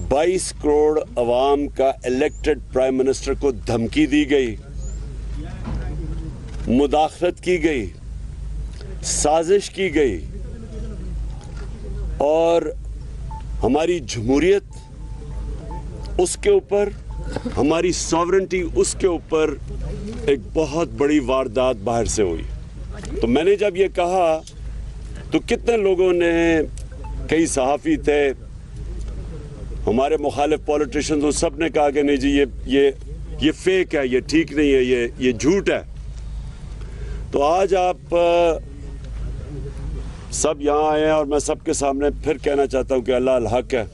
22 करोड़ अवाम का elected prime minister को धमकी दी गई, मुदाखलत की गई, साजिश की गई और हमारी जमहूरियत उसके ऊपर, हमारी सॉवरेंटी उसके ऊपर एक बहुत बड़ी वारदात बाहर से हुई। तो मैंने जब ये कहा तो कितने लोगों ने, कई सहाफ़ी थे, हमारे मुखालिफ पॉलिटिशियंस, वो सब ने कहा कि नहीं जी ये फेक है, ये ठीक नहीं है, ये झूठ है। तो आज आप सब यहाँ आए हैं और मैं सबके सामने फिर कहना चाहता हूँ कि अल्लाह अल हक है,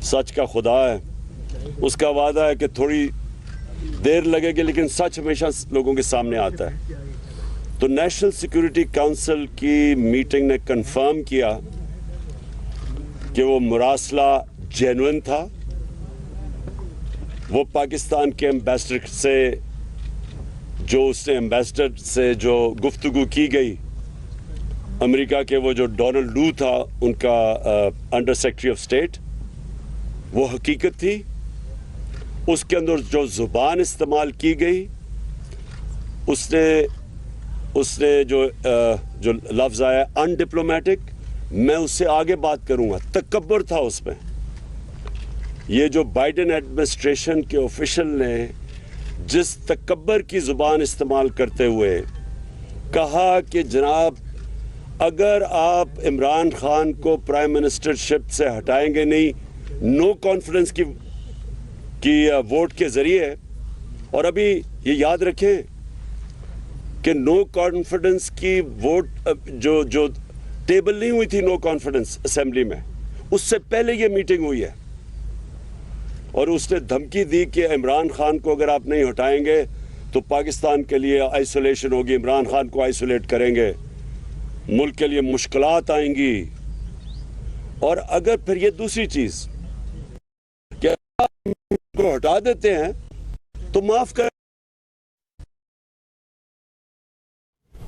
सच का खुदा है, उसका वादा है कि थोड़ी देर लगेगी लेकिन सच हमेशा लोगों के सामने आता है। तो नेशनल सिक्योरिटी काउंसिल की मीटिंग ने कंफर्म किया कि वो मुरासला जेन्युइन था। वो पाकिस्तान के एम्बेसडर से जो गुफ्तगू की गई, अमेरिका के वो जो डोनाल्ड लू था, उनका अंडर सेक्रेटरी ऑफ स्टेट, वो हकीकत थी। उसके अंदर जो जुबान इस्तेमाल की गई, उसने जो लफ्ज़ आया अनडिप्लोमेटिक, मैं उससे आगे बात करूंगा, तकब्बुर था उसमें। ये जो बाइडेन एडमिनिस्ट्रेशन के ऑफिशियल ने जिस तकब्बर की जुबान इस्तेमाल करते हुए कहा कि जनाब अगर आप इमरान खान को प्राइम मिनिस्टरशिप से हटाएंगे नहीं, नो कॉन्फिडेंस की वोट के जरिए, और अभी ये याद रखें कि नो कॉन्फिडेंस की वोट जो टेबल नहीं हुई थी नो कॉन्फिडेंस असेंबली में, उससे पहले ये मीटिंग हुई है और उसने धमकी दी कि इमरान खान को अगर आप नहीं हटाएंगे तो पाकिस्तान के लिए आइसोलेशन होगी, इमरान खान को आइसोलेट करेंगे, मुल्क के लिए मुश्किलात आएंगी। और अगर फिर ये दूसरी चीज कि आप को हटा देते हैं तो माफ कर,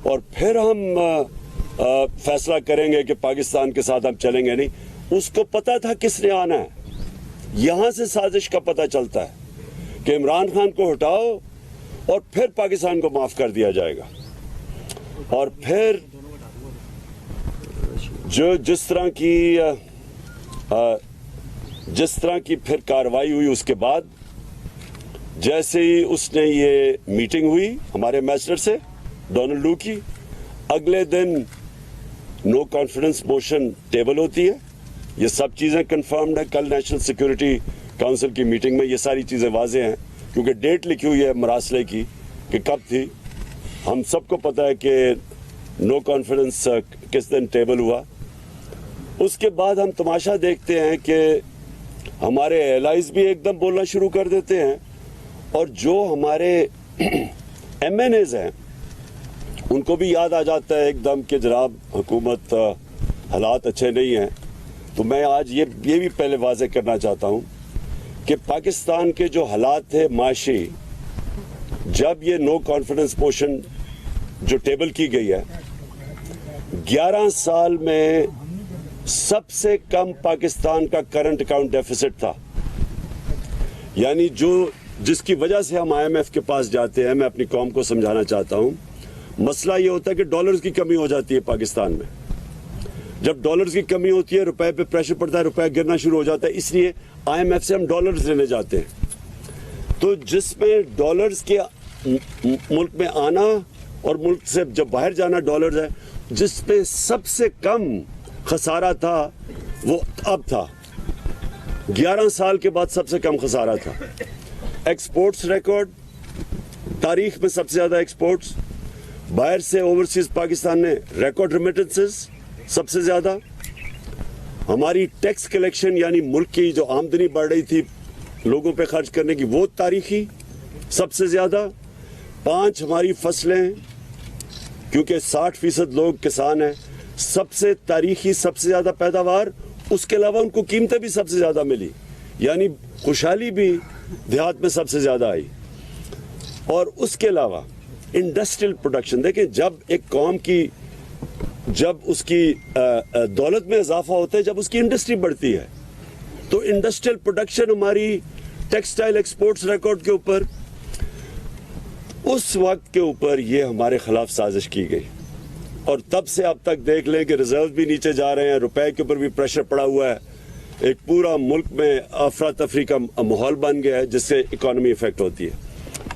और फिर हम फैसला करेंगे कि पाकिस्तान के साथ हम चलेंगे नहीं। उसको पता था किसने आना है। यहां से साजिश का पता चलता है कि इमरान खान को हटाओ और फिर पाकिस्तान को माफ कर दिया जाएगा। और फिर जिस तरह की फिर कार्रवाई हुई, उसके बाद जैसे ही उसने ये मीटिंग हुई हमारे एम्बेसडर से डोनाल्ड लू की, अगले दिन नो कॉन्फिडेंस मोशन टेबल होती है। ये सब चीजें कंफर्म्ड है। कल नेशनल सिक्योरिटी काउंसिल की मीटिंग में ये सारी चीजें वाजे हैं, क्योंकि डेट लिखी हुई है मरासले की कि कब थी। हम सबको पता है कि नो कॉन्फिडेंस किस दिन टेबल हुआ। उसके बाद हम तमाशा देखते हैं कि हमारे एलाइज भी एकदम बोलना शुरू कर देते हैं, और जो हमारे MNAs हैं उनको भी याद आ जाता है एकदम कि जनाब हुकूमत हालात अच्छे नहीं हैं। तो मैं आज ये भी पहले वाज़ेह करना चाहता हूँ कि पाकिस्तान के जो हालात थे माशी, जब ये नो कॉन्फिडेंस मोशन जो टेबल की गई है, 11 साल में सबसे कम पाकिस्तान का करंट अकाउंट डेफिसिट था। यानी जिसकी वजह से हम IMF के पास जाते हैं, मैं अपनी कौम को समझाना चाहता हूँ, मसला ये होता है कि डॉलर्स की कमी हो जाती है पाकिस्तान में। जब डॉलर्स की कमी होती है, रुपए पे प्रेशर पड़ता है, रुपया गिरना शुरू हो जाता है, इसलिए IMF से हम डॉलर्स लेने जाते हैं। तो जिसमें डॉलर्स के मुल्क में आना और मुल्क से जब बाहर जाना डॉलर्स है, जिसपे सबसे कम खसारा था वो अब था। 11 साल के बाद सबसे कम खसारा था। एक्सपोर्ट्स रिकॉर्ड, तारीख में सबसे ज्यादा एक्सपोर्ट्स, बाहर से ओवरसीज पाकिस्तान ने रिकॉर्ड रेमिटेंसेस सबसे ज्यादा। हमारी टैक्स कलेक्शन यानी मुल्क की जो आमदनी बढ़ रही थी लोगों पे खर्च करने की, वो तारीखी सबसे ज्यादा। 5 हमारी फसलें, क्योंकि 60% लोग किसान हैं, सबसे तारीखी सबसे ज्यादा पैदावार। उसके अलावा उनको कीमतें भी सबसे ज्यादा मिली, यानी खुशहाली भी देहात में सबसे ज्यादा आई। और उसके अलावा इंडस्ट्रियल प्रोडक्शन, देखें जब एक कौम की, जब उसकी दौलत में इजाफा होता है जब उसकी इंडस्ट्री बढ़ती है। तो इंडस्ट्रियल प्रोडक्शन हमारी टेक्सटाइल एक्सपोर्ट्स रिकॉर्ड के ऊपर, उस वक्त के ऊपर ये हमारे खिलाफ साजिश की गई और तब से अब तक देख लें कि रिजर्व भी नीचे जा रहे हैं, रुपए के ऊपर भी प्रेशर पड़ा हुआ है, एक पूरा मुल्क में अफरा तफरी का माहौल बन गया है जिससे इकोनॉमी इफेक्ट होती है।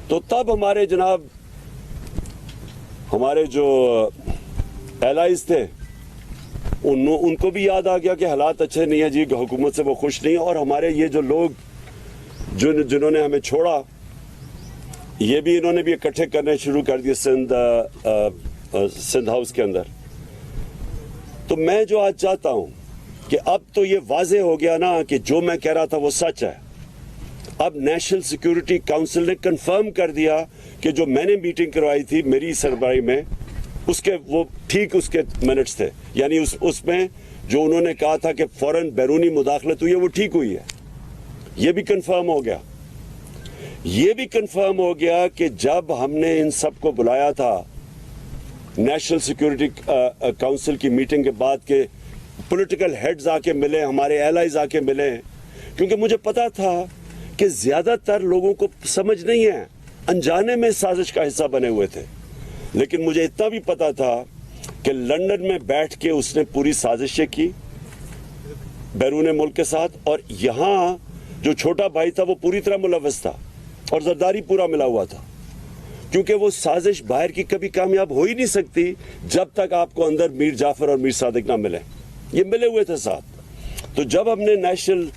तो तब हमारे जनाब हमारे जो एलाइज थे उनको भी याद आ गया कि हालात अच्छे नहीं है जी, हुकूमत से वो खुश नहीं है, और हमारे ये जो लोग जिन्होंने हमें छोड़ा ये भी इन्होंने भी इकट्ठे करने शुरू कर दिए सिंध हाउस के अंदर। तो मैं जो आज चाहता हूं कि अब तो ये वाजे हो गया ना कि जो मैं कह रहा था वो सच है। अब नेशनल सिक्योरिटी काउंसिल ने कंफर्म कर दिया कि जो मैंने मीटिंग करवाई थी मेरी सरबराही में उसके वो ठीक उसके मिनट्स थे, यानी उसमें जो उन्होंने कहा था कि फौरन बैरूनी मुदाखलत हुई है वो ठीक हुई है। ये भी कंफर्म हो गया। ये भी कंफर्म हो गया कि जब हमने इन सबको बुलाया था नेशनल सिक्योरिटी काउंसिल की मीटिंग के बाद के पॉलिटिकल हेड्स आके मिले, हमारे एलाइज आके मिले, क्योंकि मुझे पता था कि ज्यादातर लोगों को समझ नहीं है, अनजाने में साजिश का हिस्सा बने हुए थे। लेकिन मुझे इतना भी पता था कि लंदन में बैठ के उसने पूरी साजिशें की बैरून मुल्क के साथ, और यहाँ जो छोटा भाई था वो पूरी तरह मुलव्वस था और जरदारी पूरा मिला हुआ था, क्योंकि वो साजिश बाहर की कभी कामयाब हो ही नहीं सकती जब तक आपको अंदर मीर जाफर और मीर सादिक ना मिले। ये मिले हुए थे साथ। तो जब हमने नेशनल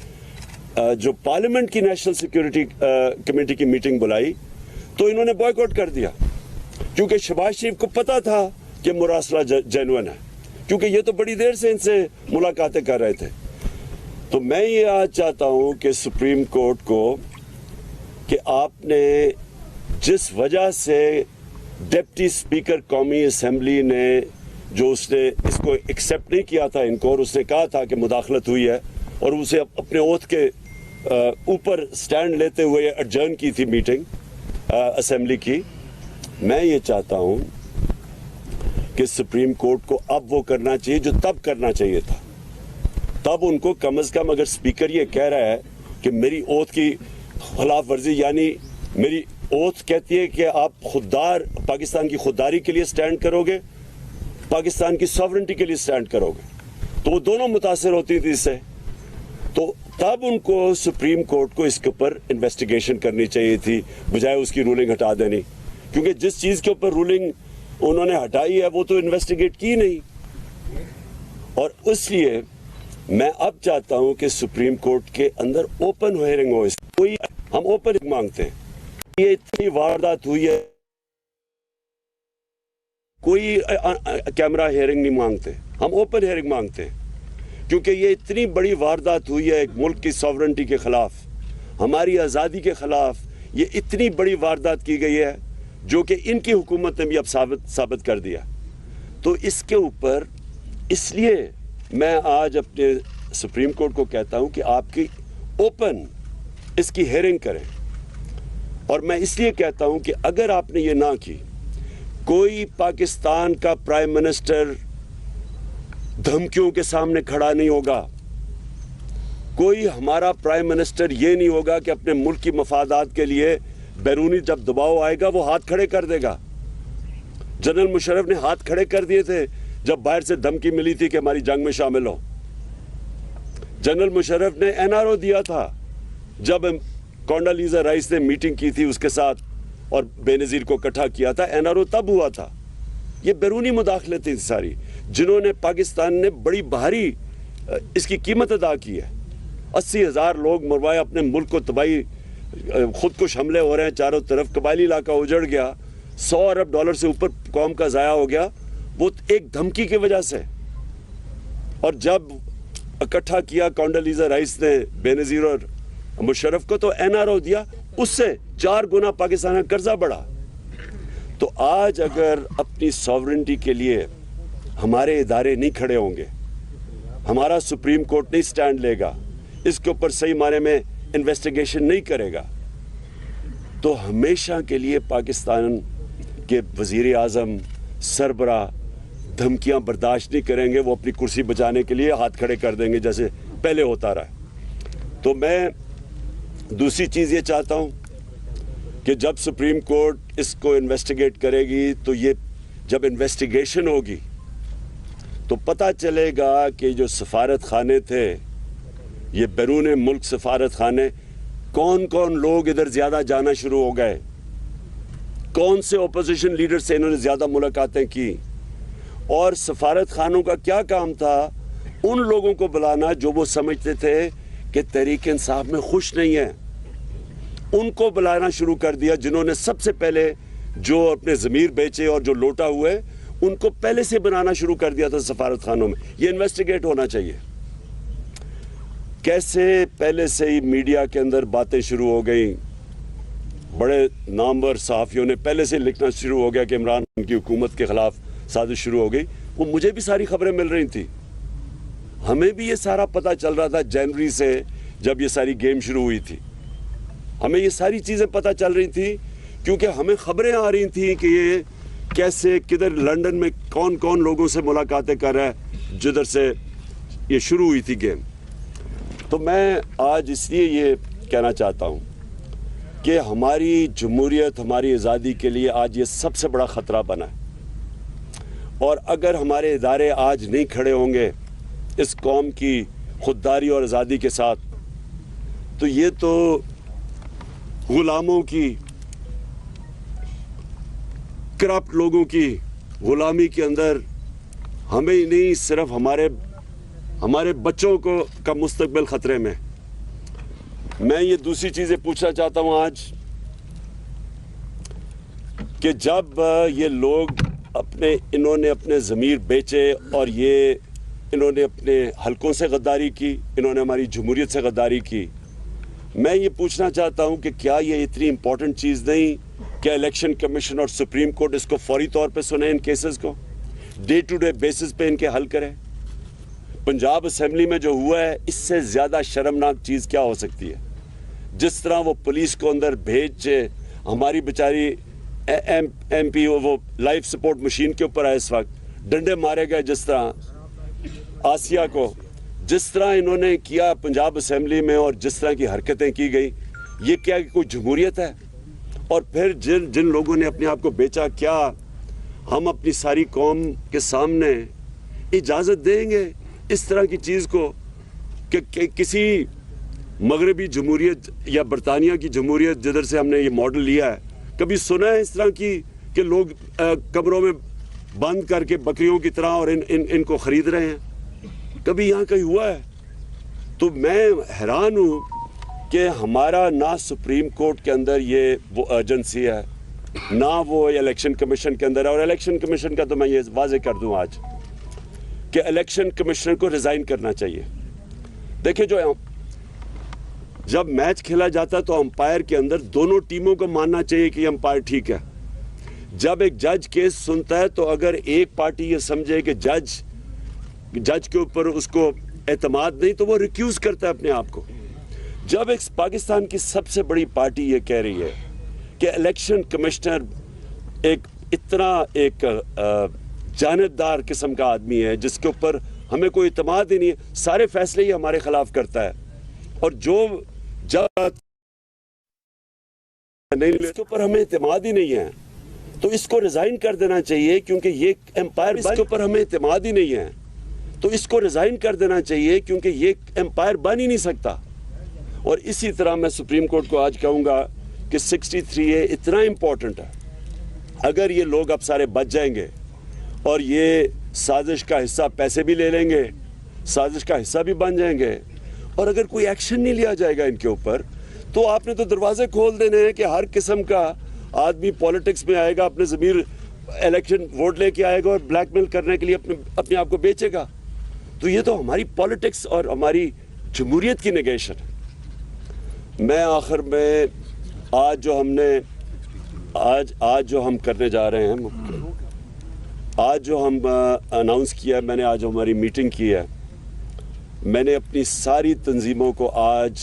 जो पार्लियामेंट की नेशनल सिक्योरिटी कमेटी की मीटिंग बुलाई तो इन्होंने बॉयकॉट कर दिया, क्योंकि शहबाज शरीफ को पता था कि मुरासला जेन्युइन है, क्योंकि ये तो बड़ी देर से इनसे मुलाकातें कर रहे थे। तो मैं ये आज चाहता हूं कि सुप्रीम कोर्ट को कि आपने जिस वजह से डिप्टी स्पीकर कौमी असेंबली ने जो उसने इसको एक्सेप्ट नहीं किया था इनको, और उसने कहा था कि मुदाखलत हुई है, और उसे अपने ओथ के ऊपर स्टैंड लेते हुए एडजर्न की थी मीटिंग असेंबली की। मैं ये चाहता हूं कि सुप्रीम कोर्ट को अब वो करना चाहिए जो तब करना चाहिए था। तब उनको कम से कम, अगर स्पीकर ये कह रहा है कि मेरी ओथ की खिलाफ वर्जी, यानी मेरी ओथ कहती है कि आप खुददार पाकिस्तान की खुददारी के लिए स्टैंड करोगे, पाकिस्तान की सॉवरेंटी के लिए स्टैंड करोगे, तो वो दोनों मुतासिर होती थी इससे। तो तब उनको सुप्रीम कोर्ट को इसके ऊपर इन्वेस्टिगेशन करनी चाहिए थी बजाय उसकी रूलिंग हटा देनी, क्योंकि जिस चीज के ऊपर रूलिंग उन्होंने हटाई है वो तो इन्वेस्टिगेट की नहीं। और इसलिए मैं अब चाहता हूं कि सुप्रीम कोर्ट के अंदर ओपन हियरिंग हो। कोई हम ओपन मांगते हैं, ये इतनी वारदात हुई है, कोई कैमरा हियरिंग नहीं मांगते, हम ओपन हियरिंग मांगते हैं, क्योंकि ये इतनी बड़ी वारदात हुई है एक मुल्क की सॉवरेंटी के खिलाफ, हमारी आज़ादी के खिलाफ। ये इतनी बड़ी वारदात की गई है जो कि इनकी हुकूमत ने भी अब साबित कर दिया। तो इसके ऊपर इसलिए मैं आज अपने सुप्रीम कोर्ट को कहता हूं कि आपकी ओपन इसकी हियरिंग करें। और मैं इसलिए कहता हूं कि अगर आपने ये ना की, कोई पाकिस्तान का प्राइम मिनिस्टर धमकियों के सामने खड़ा नहीं होगा, कोई हमारा प्राइम मिनिस्टर ये नहीं होगा कि अपने मुल्क की मफादात के लिए बैरूनी जब दबाव आएगा वो हाथ खड़े कर देगा। जनरल मुशर्रफ ने हाथ खड़े कर दिए थे जब बाहर से धमकी मिली थी कि हमारी जंग में शामिल हो। जनरल मुशर्रफ ने एनआरओ दिया था जब कोंडालीजा राइस ने मीटिंग की थी उसके साथ और बेनजीर को इकट्ठा किया था, एनआरओ तब हुआ था। ये बैरूनी मुदाखलत थी सारी, जिन्होंने पाकिस्तान ने बड़ी भारी इसकी कीमत अदा की है। 80,000 लोग मरवाए, अपने मुल्क को तबाही, खुदकुश हमले हो रहे हैं चारों तरफ, कबायली इलाका उजड़ गया, $100 अरब से ऊपर कौम का ज़ाया हो गया, वो एक धमकी की वजह से। और जब इकट्ठा किया कोंडालीजा राइस ने बेनजीर और मुशर्रफ को, तो एनआरओ दिया, उससे 4 गुना पाकिस्तान का कर्जा बढ़ा। तो आज अगर अपनी सॉवरेंटी के लिए हमारे इदारे नहीं खड़े होंगे, हमारा सुप्रीम कोर्ट नहीं स्टैंड लेगा, इसके ऊपर सही माने में इन्वेस्टिगेशन नहीं करेगा, तो हमेशा के लिए पाकिस्तान के वजीर आज़म सरबरा धमकियां बर्दाश्त नहीं करेंगे। वो अपनी कुर्सी बचाने के लिए हाथ खड़े कर देंगे जैसे पहले होता रहा। تو میں دوسری چیز یہ چاہتا ہوں کہ جب سپریم کورٹ اس کو انویسٹیگیٹ کرے گی تو یہ جب انویسٹیگیشن ہوگی تو پتہ چلے گا کہ جو سفارت خانے تھے یہ بیرون ملک سفارت خانے کون کون لوگ ادھر زیادہ جانا شروع ہو گئے, کون سے اپوزیشن لیڈر سے انہوں نے زیادہ ملاقاتیں کی, اور سفارت خانوں کا کیا کام تھا ان لوگوں کو بلانا جو وہ سمجھتے تھے کہ تحریک انصاف میں خوش نہیں ہے, ان کو بلانا شروع کر دیا جنہوں نے سب سے پہلے جو اپنے ضمیر بیچے اور جو لوٹا ہوئے ان کو پہلے سے بنانا شروع کر دیا تھا سفارت خانوں میں. یہ انویسٹیگیٹ ہونا چاہیے. کیسے پہلے سے ہی میڈیا کے اندر باتیں شروع ہو گئیں, بڑے نامور صحافیوں نے پہلے سے لکھنا شروع ہو گیا کہ عمران کی حکومت کے خلاف سازش شروع ہو گئی. وہ مجھے بھی ساری خبریں مل رہی تھیں, ہمیں بھی یہ سارا پتہ چل رہا تھا جنوری سے جب یہ ساری گیم شروع ہوئی تھی. ہمیں یہ ساری چیزیں پتہ چل رہی تھیں کیونکہ ہمیں خبریں آ رہی تھیں کہ یہ کیسے کدھر لنڈن میں کون کون لوگوں سے ملاقاتیں کر رہا ہے جدھر سے یہ شروع ہوئی تھی گیم. تو میں آج اس لیے یہ کہنا چاہتا ہوں کہ ہماری جمہوریت, ہماری آزادی کے لیے آج یہ سب سے بڑا خطرہ بنا ہے, اور اگر ہمارے ادارے آج نہیں کھڑے ہوں گے اس قوم کی خودداری اور آزادی کے ساتھ تو یہ تو غلاموں کی, کرپٹ لوگوں کی غلامی کے اندر ہمیں ہی نہیں صرف ہمارے بچوں کا مستقبل خطرے میں. میں یہ دوسری چیزیں پوچھنا چاہتا ہوں آج کہ جب یہ لوگ انہوں نے اپنے ضمیر بیچے اور انہوں نے اپنے حلقوں سے غداری کی, انہوں نے ہماری جمہوریت سے غداری کی, میں یہ پوچھنا چاہتا ہوں کہ کیا یہ اتنی امپورٹنٹ چیز نہیں کہ الیکشن کمیشن اور سپریم کورٹ اس کو فوری طور پہ سنیں, ان کیسز کو ڈے ٹو ڈے بیسس پہ ان کے حل کریں. پنجاب اسمبلی میں جو ہوا ہے اس سے زیادہ شرمناک چیز کیا ہو سکتی ہے. جس طرح وہ پولیس کو اندر بھیج ہماری بیچاری ایم پی وہ لائف سپورٹ مشین کے اوپر ہے, اس وقت ڈنڈے مارے گئے, جس طرح آسیہ کو جس طرح انہوں نے کیا پنجاب اسمبلی میں اور جس طرح کی حرکتیں کی گئی, یہ کیا کوئی جمہوریت ہے؟ اور پھر جن لوگوں نے اپنے آپ کو بیچا, کیا ہم اپنی ساری قوم کے سامنے اجازت دیں گے اس طرح کی چیز کو کہ کسی مغربی جمہوریت یا برطانیہ کی جمہوریت جدھر سے ہم نے یہ ماڈل لیا ہے, کبھی سنا ہے اس طرح کی کہ لوگ کمروں میں بند کر کے بکریوں کی طرح اور ان کو خرید رہے ہیں؟ کبھی یہاں کہیں ہوا ہے؟ تو میں حیران ہوں کہ ہمارا نہ سپریم کورٹ کے اندر یہ وہ ارجنسی ہے, نہ وہ الیکشن کمیشن کے اندر ہے. اور الیکشن کمیشن کا تو میں یہ واضح کر دوں آج کہ الیکشن کمشنر کو ریزائن کرنا چاہیے. دیکھیں جب میچ کھیلا جاتا ہے تو امپائر کے اندر دونوں ٹیموں کو ماننا چاہیے کہ یہ امپائر ٹھیک ہے. جب ایک جج کیس سنتا ہے تو اگر ایک پارٹی یہ سمجھے کہ جج کے اوپر اس کو اعتماد نہیں تو وہ ریکیوز کرتا ہے اپنے آپ کو. جب ایک پاکستان کی سب سے بڑی پارٹی یہ کہہ رہی ہے کہ الیکشن کمشنر اتنا ایک جانبدار قسم کا آدمی ہے جس کے اوپر ہمیں کوئی اعتماد ہی نہیں ہے, سارے فیصلے ہی ہمارے خلاف کرتا ہے, اور جب اس کے اوپر ہمیں اعتماد ہی نہیں ہے تو اس کو ریزائن کر دینا چاہیے, کیونکہ یہ امپائر اس کے اوپر ہمیں اعتماد ہی نہیں ہے تو اس کو ریزائن کر دینا چاہیے کیونکہ یہ امپائر بن ہی نہیں سکتا. اور اسی طرح میں سپریم کورٹ کو آج کہوں گا کہ 63A اتنا امپورٹنٹ ہے. اگر یہ لوگ اب سارے بچ جائیں گے اور یہ سازش کا حصہ پیسے بھی لے لیں گے, سازش کا حصہ بھی بن جائیں گے, اور اگر کوئی ایکشن نہیں لیا جائے گا ان کے اوپر تو آپ نے تو دروازے کھول دینے ہیں کہ ہر قسم کا آدمی پولیٹکس میں آئے گا, اپنے ضمیر الیکشن ووٹ لے کے آئے گا اور بلیک میل کرنے کے لیے اپنے آپ کو بیچے گا. تو یہ تو ہماری پولیٹکس اور ہماری جمہوریت کی نگیشن ہے. میں آخر میں آج جو ہم کرنے جا رہے ہیں, آج جو ہم اناؤنس کیا ہے, میں نے آج ہماری میٹنگ کی ہے, میں نے اپنی ساری تنظیموں کو آج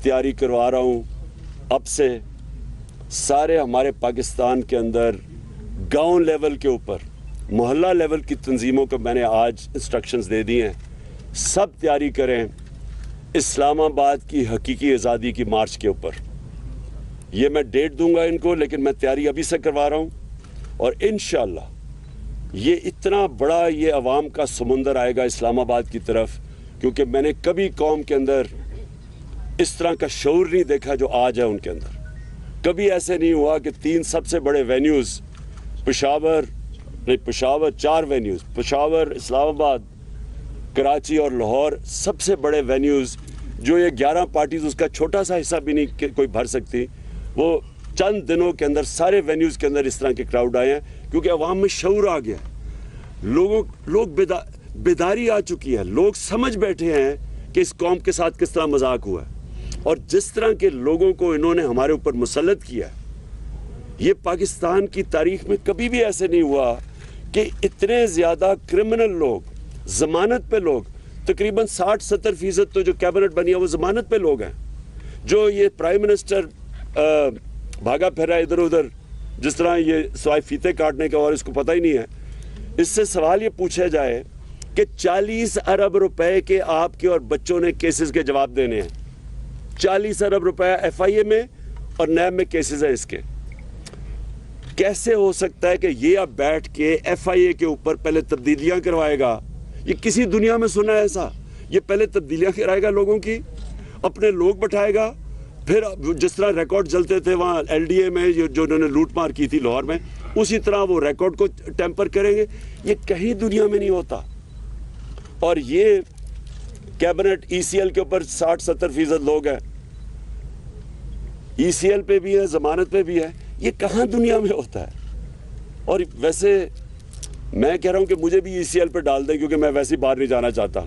تیاری کروا رہا ہوں. اب سے سارے ہمارے پاکستان کے اندر گاؤں لیول کے اوپر, محلہ لیول کی تنظیموں کو میں نے آج انسٹرکشنز دے دی ہیں, سب تیاری کریں. اسلام آباد کی حقیقی آزادی کی مارچ کے اوپر. یہ میں ڈیٹ دوں گا ان کو، لیکن میں تیاری ابھی سے کروا رہا ہوں. اور انشاءاللہ یہ اتنا بڑا یہ عوام کا سمندر آئے گا اسلام آباد کی طرف، کیونکہ میں نے کبھی قوم کے اندر اس طرح کا شعور نہیں دیکھا جو آج ہے ان کے اندر. کبھی ایسے نہیں ہوا کہ 3 سب سے بڑے وینیوز پشاور 4 وینیوز، پشاور، اسلام آباد، کراچی اور لاہور، سب سے بڑے وینیوز جو یہ 11 پارٹیز اس کا چھوٹا سا حصہ بھی نہیں کوئی بھر سکتی، وہ چند دنوں کے اندر سارے وینیوز کے اندر اس طرح کے کراؤڈ آئے ہیں، کیونکہ عوام میں شعور آ گیا ہے. لوگ بیداری آ چکی ہے. لوگ سمجھ بیٹھے ہیں کہ اس قوم کے ساتھ کس طرح مذاق ہوا ہے. اور جس طرح کے لوگوں کو انہوں نے ہمارے اوپر مسلط کیا ہے، یہ پاکستان کی تاریخ میں کبھی بھی ایسے نہیں ہوا کہ اتنے زیادہ کرمنل لوگ، ضمانت پہ لوگ، تقریباً 60-70% تو جو کیبنٹ بنی ہے وہ ضمانت پہ لوگ ہیں. جو یہ پرائم منسٹر بھاگا پھرا ادھر ادھر، جس طرح یہ سوائے فیتے کاٹنے کا اور اس کو پتہ ہی نہیں ہے. اس سے سوال یہ پوچھا جائے کہ 40 ارب روپے کے آپ کے اور بچوں نے کیسز کے جواب دینے ہیں. 40 ارب روپے ایف آئی اے میں اور نیب میں کیسز ہیں اس کے. کیسے ہو سکتا ہے کہ یہ اب بیٹھ کے ایف آئی اے کے اوپر پہلے تبدیلیاں کروائے گا؟ یہ کسی دنیا میں سنا ہے ایسا؟ یہ پہلے تبدیلیاں کرائے گا لوگوں کی، اپنے لوگ بٹھائے گا، پھر جس طرح ریکارڈ جلتے تھے وہاں ایل ڈی اے میں جو انہوں نے لوٹ مار کی تھی لاہور میں، اسی طرح وہ ریکارڈ کو ٹیمپر کریں گے. یہ کہیں دنیا میں نہیں ہوتا. اور یہ کیبنٹ ای سی ایل کے اوپر 60-70% لوگ ہیں، ای سی ایل پہ بھی ہے، ضمانت پہ بھی ہے. یہ کہاں دنیا میں ہوتا ہے؟ اور ویسے میں کہہ رہا ہوں کہ مجھے بھی ای سی ایل پہ ڈال دیں، کیونکہ میں ویسے ہی باہر نہیں جانا چاہتا.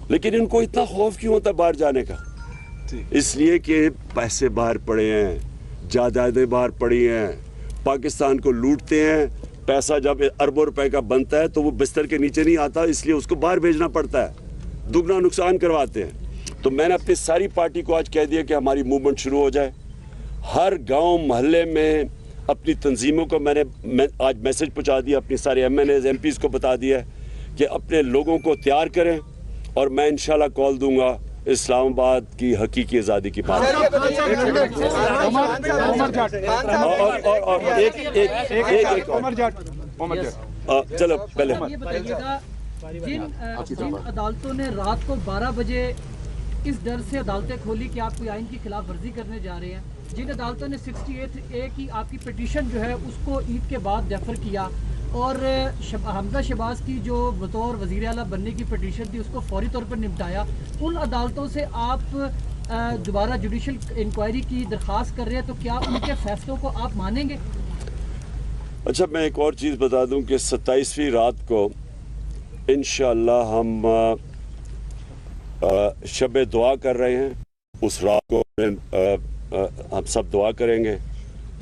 لیکن ان کو اتنا خوف کیوں ہوتا ہے باہر جانے کا؟ اس لیے کہ پیسے باہر پڑے ہیں، جائیدادیں باہر پڑی ہیں، پاکستان کو لوٹتے ہیں. پیسہ جب اربوں روپے کا بنتا ہے تو وہ بستر کے نیچے نہیں آتا، اس لیے اس کو باہر بھیجنا پڑتا ہے، دگنا نقصان کرواتے ہیں. تو میں نے اپنی ساری پارٹی کو آج کہہ دیا کہ ہماری موومنٹ شروع ہو جائے. ہر گاؤں محلے میں اپنی تنظیموں کو میں نے آج میسج پہنچا دیا، اپنی سارے MNAs MPs کو بتا دیا کہ اپنے لوگوں کو تیار کریں، اور میں انشاءاللہ کال دوں گا اسلام آباد کی حقیقی آزادی کی بات. چلو پہلے جن عدالتوں نے رات کو 12 بجے اس ڈر سے عدالتیں کھولی کہ آپ کوئی آئین کی خلاف ورزی کرنے جا رہے ہیں، جن عدالتوں نے 68A کی آپ کی پٹیشن جو ہے اس کو عید کے بعد ڈیفر کیا، اور حمزہ شہباز کی جو بطور وزیر اعلیٰ بننے کی پٹیشن تھی اس کو فوری طور پر نمٹایا، ان عدالتوں سے آپ دوبارہ جوڈیشل انکوائری کی درخواست کر رہے ہیں، تو کیا ان کے فیصلوں کو آپ مانیں گے؟ اچھا، میں ایک اور چیز بتا دوں کہ 27ویں رات کو انشاءاللہ ہم شب دعا کر رہے ہیں. اس رات کو ہم سب دعا کریں گے،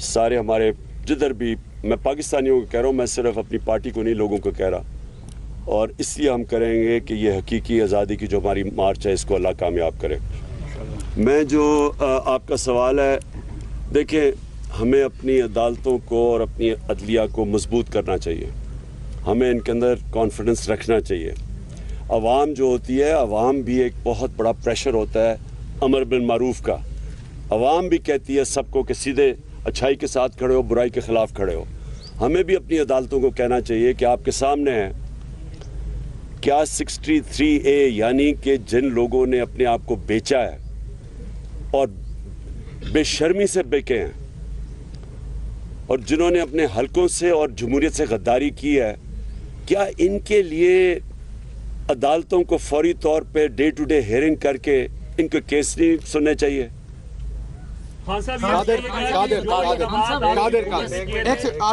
سارے ہمارے جدھر بھی، میں پاکستانیوں کو کہہ رہا ہوں، میں صرف اپنی پارٹی کو نہیں، لوگوں کو کہہ رہا. اور اس لیے ہم کریں گے کہ یہ حقیقی آزادی کی جو ہماری مارچ ہے اس کو اللہ کامیاب کرے. میں جو آپ کا سوال ہے، دیکھیں ہمیں اپنی عدالتوں کو اور اپنی عدلیہ کو مضبوط کرنا چاہیے. ہمیں ان کے اندر کانفیڈنس رکھنا چاہیے. عوام جو ہوتی ہے، عوام بھی ایک بہت بڑا پریشر ہوتا ہے امر بالمعروف کا. عوام بھی کہتی ہے سب کو کہ سیدھے اچھائی کے ساتھ کھڑے ہو، برائی کے خلاف کھڑے ہو. ہمیں بھی اپنی عدالتوں کو کہنا چاہیے کہ آپ کے سامنے ہے کیا 63A، یعنی کہ جن لوگوں نے اپنے آپ کو بیچا ہے اور بے شرمی سے بیکے ہیں، اور جنہوں نے اپنے حلقوں سے اور جمہوریت سے غداری کی ہے، کیا ان کے لیے عدالتوں کو فوری طور پہ ڈے ٹو ڈے ہیئرنگ کر کے ان کو کیس نہیں سننے چاہیے؟ آپ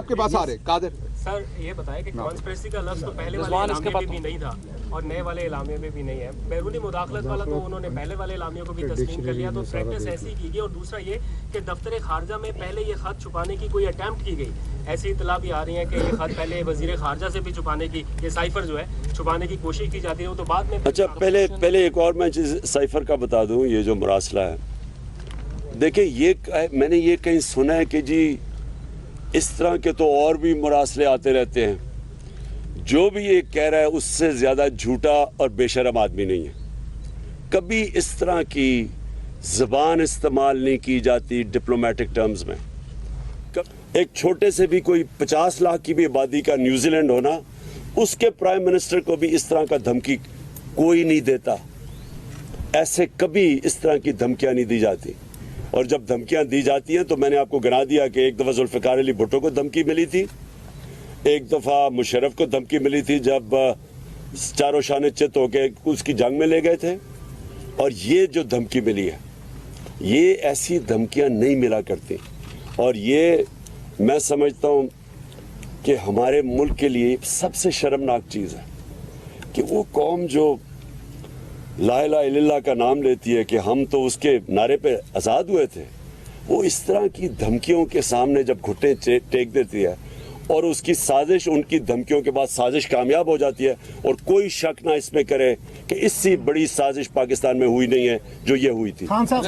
کے پاس آ رہے قادر سر، یہ بتائیں کہ کانسپریسی کا لفظ تو پہلے والے اعلامیے میں بھی نہیں تھا اور نئے والے اعلامیے میں بھی نہیں ہے. بیرونی مداخلت والا تو انہوں نے پہلے والے اعلامیوں کو بھی تسلیم کر لیا، تو پریکٹس ایسی کی گئی. اور دوسرا یہ کہ دفتر خارجہ میں پہلے یہ خط چھپانے کی کوئی اٹیمپٹ کی گئی. ایسی اطلاع بھی آ رہی ہیں کہ یہ خط پہلے وزیر خارجہ سے بھی چھپانے کی، یہ سائفر جو ہے چھپانے کی کوشش کی جاتی ہے، وہ تو بعد میں. اچھا، پہلے ایک اور میں چیز سائفر کا بتا دوں. یہ جو مراسلہ ہے، دیکھیں یہ میں نے یہ کہیں سنا ہے کہ جی اس طرح کے تو اور بھی مراسلے آتے رہتے ہیں. جو بھی یہ کہہ رہا ہے اس سے زیادہ جھوٹا اور بے شرم آدمی نہیں ہے. कभी इस तरह की ज़बान इस्तेमाल नहीं की जाती डिप्लोमेटिक टर्म्स में। एक छोटे से भी कोई 50 लाख की भी आबादी का न्यूजीलैंड होना, उसके प्राइम मिनिस्टर को भी इस तरह का धमकी कोई नहीं देता। ऐसे कभी इस तरह की धमकियां नहीं दी जाती। और जब धमकियां दी जाती हैं तो मैंने आपको गिना दिया कि एक दफ़ा जुल्फ़िकार अली भुट्टो को धमकी मिली थी, एक दफ़ा मुशर्रफ को धमकी मिली थी जब चारों शाने चित होकर उसकी जंग में ले गए थे। और ये जो धमकी मिली है, ये ऐसी धमकियां नहीं मिला करती। और ये मैं समझता हूँ कि हमारे मुल्क के लिए सबसे शर्मनाक चीज़ है कि वो कौम जो ला इलाहा इल्लल्लाह का नाम लेती है कि हम तो उसके नारे पे आज़ाद हुए थे, वो इस तरह की धमकियों के सामने जब घुटने टेक देती है और उसकी साजिश, उनकी धमकियों के बाद साजिश कामयाब हो जाती है और कोई शक ना इसमें करे कि इससे बड़ी साजिश पाकिस्तान में हुई नहीं है जो ये हुई थी। खान साहब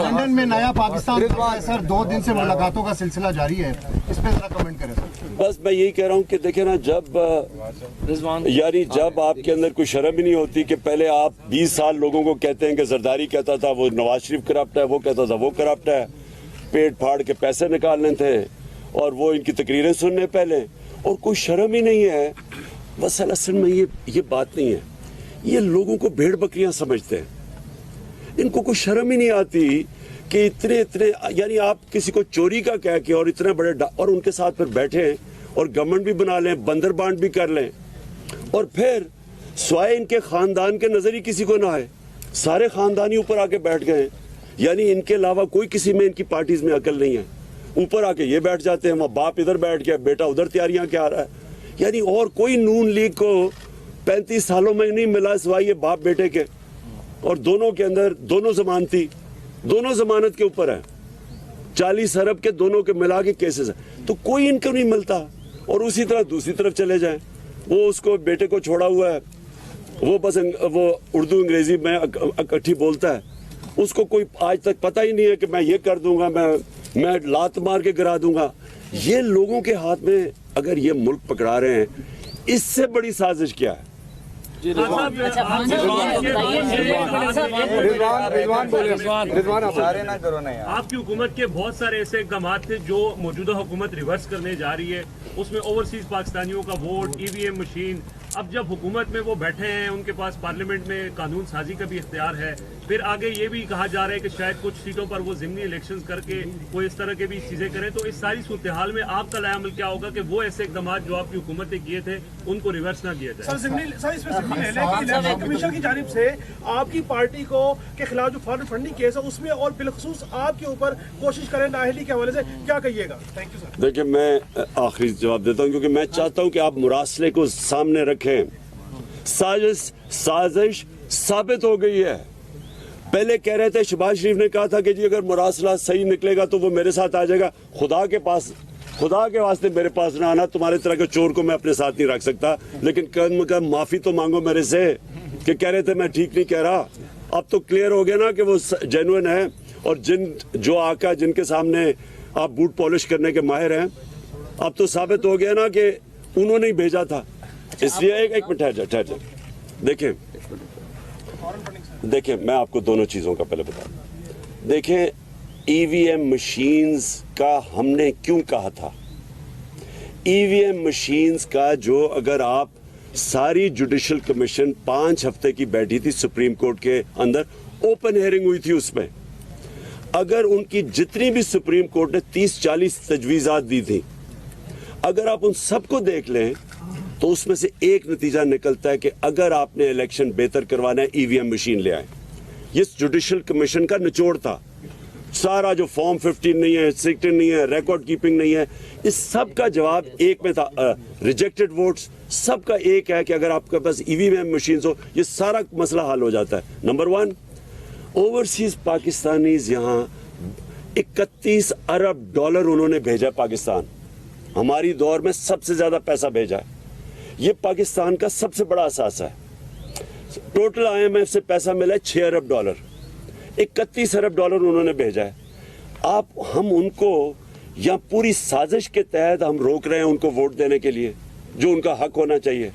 लंदन में नया पाकिस्तान सर 2 दिन से मुलाकातों का सिलसिला जारी है, इस पे जरा कमेंट करें सर। बस मैं यही कह रहा हूँ कि देखें ना, जब आपके अंदर कोई शर्म ही नहीं होती कि पहले आप 20 साल लोगों को कहते हैं कि जरदारी कहता था वो नवाज शरीफ करप्ट है, वो कहता था वो करप्ट है, पेट फाड़ के पैसे निकालने थे और वो इनकी तकरीरें सुनने पहले, और कोई शर्म ही नहीं है। बस असल में ये बात नहीं है, ये लोगों को भेड़ बकरियां समझते हैं, इनको कोई शर्म ही नहीं आती कि इतने यानी आप किसी को चोरी का कह के और इतने बड़े और उनके साथ फिर बैठे और गवर्नमेंट भी बना लें, बंदर बांट भी कर लें, और फिर स्वाय इनके खानदान के नजर ही किसी को ना आए, सारे खानदानी ऊपर आके बैठ गए। यानी इनके अलावा कोई किसी में इनकी पार्टीज में अकल नहीं है, ऊपर आके ये बैठ जाते हैं, वहाँ बाप इधर बैठ गया, बेटा उधर तैयारियां क्या रहा है। यानी और कोई नून लीग को 35 सालों में नहीं मिला सिवाय ये बाप बेटे के, और दोनों के अंदर दोनों जमानत के ऊपर है, 40 अरब के दोनों के मिला के केसेस है, तो कोई इनको नहीं मिलता। और उसी तरह दूसरी तरफ चले जाएं, वो उसको बेटे को छोड़ा हुआ है, वो बस वो उर्दू अंग्रेजी में इकट्ठी बोलता है, उसको कोई आज तक पता ही नहीं है कि मैं ये कर दूंगा, मैं लात मार के गिरा दूंगा। ये लोगों के हाथ में अगर ये मुल्क पकड़ा रहे हैं, इससे बड़ी साजिश क्या है? आपकी हुकूमत के बहुत सारे ऐसे इक़दाम थे जो मौजूदा हुकूमत रिवर्स करने जा रही है, उसमें ओवरसीज पाकिस्तानियों का वोट, EVM मशीन। अब जब हुकूमत में वो बैठे हैं, उनके पास पार्लियामेंट में कानून साजी का भी इख्तियार है, फिर आगे ये भी कहा जा रहा है कि शायद कुछ सीटों पर वो ज़िमनी इलेक्शंस करके वो इस तरह के भी चीज़ें करें। तो इस सारी सूरत हाल में आपका लायामल क्या होगा कि वो ऐसे इक़दाम जो आपकी हुकूमत ने किए थे उनको रिवर्स ना किया जाए? कमीशन की जानिब से आपकी पार्टी को के खिलाफ जो फॉरेन फंडिंग केस है उसमें और बिलखसूस आपके ऊपर कोशिश करें नाअहली के हवाले से, क्या कहिएगा? Thank you sir. देखिए, मैं आखिरी जवाब देता हूँ क्योंकि मैं चाहता हूँ कि आप मुरासले को सामने रखें। साजिश साबित हो गई है। पहले कह रहे थे, शहबाज शरीफ ने कहा था कि जी अगर मुरासला सही निकलेगा तो वो मेरे साथ आ जाएगा। खुदा के वास्ते मेरे पास ना आना, तुम्हारे तरह के चोर को मैं अपने साथ नहीं रख सकता। लेकिन कम कम माफी तो मांगो मेरे से कि कह रहे थे मैं ठीक नहीं कह रहा। अब तो क्लियर हो गया ना कि वो जेन्युइन है, और जो आका जिनके सामने आप बूट पॉलिश करने के माहिर हैं, अब तो साबित हो गया ना कि उन्होंने ही भेजा था। इसलिए एक मिनट ठहर जा। देखिए मैं आपको दोनों चीज़ों का पहले बता दूं। देखें, EVM मशीन्स का हमने क्यों कहा था? EVM मशीन्स का जो अगर आप सारी जुडिशल कमीशन 5 हफ्ते की बैठी थी सुप्रीम कोर्ट के अंदर, ओपन हियरिंग हुई थी उसमें, अगर उनकी जितनी भी सुप्रीम कोर्ट ने 30-40 तजवीज़ात दी थी, अगर आप उन सबको देख लें तो उसमें से एक नतीजा निकलता है कि अगर आपने इलेक्शन बेहतर करवाना है, EVM मशीन ले आए। ये जुडिशल कमीशन का निचोड़ था। सारा जो फॉर्म 15 नहीं है, 16 नहीं है, रिकॉर्ड कीपिंग नहीं है, इस सब का जवाब एक में था। रिजेक्टेड वोट्स सबका एक है कि अगर आपके पास EVM मशीन हो, ये सारा मसला हल हो जाता है। नंबर 1, ओवरसीज पाकिस्तानीज यहाँ 31 अरब डॉलर उन्होंने भेजा पाकिस्तान। हमारी दौर में सबसे ज्यादा पैसा भेजा है। ये पाकिस्तान का सबसे बड़ा असासा है। टोटल IMF से पैसा मिला है 6 अरब डॉलर, 31 अरब डॉलर उन्होंने भेजा है। हम उनको या पूरी साजिश के तहत हम रोक रहे हैं उनको वोट देने के लिए, जो उनका हक होना चाहिए।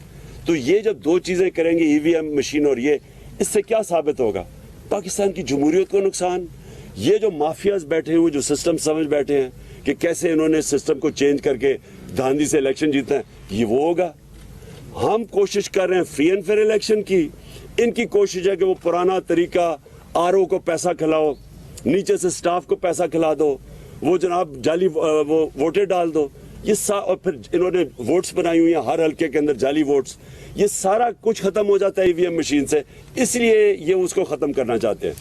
تو یہ جب دو چیزیں کریں گے ای وی ایم مشین اور یہ، اس سے کیا ثابت ہوگا؟ پاکستان کی جمہوریت کو نقصان. یہ جو مافیاز بیٹھے ہوئے جو سسٹم سمجھ بیٹھے ہیں کہ کیسے انہوں نے سسٹم کو چینج کر کے دھاندلی سے الیکشن جیتا ہے، یہ وہ ہوگا. ہم کوشش کر رہے ہیں فری اینڈ فیئر الیکشن کی، ان کی کوشش ہے کہ وہ پرانا طریقہ آر او کو پیسہ کھلاؤ، نیچے سے سٹاف کو پیسہ کھلا دو، وہ جناب جعلی وہ ووٹیں ڈال دو، یہ اور پھر انہوں نے ووٹس بنائی ہوئی ہیں ہر حلقے کے اندر جعلی ووٹس. یہ سارا کچھ ختم ہو جاتا ہے ای وی ایم مشین سے، اس لیے یہ اس کو ختم کرنا چاہتے ہیں.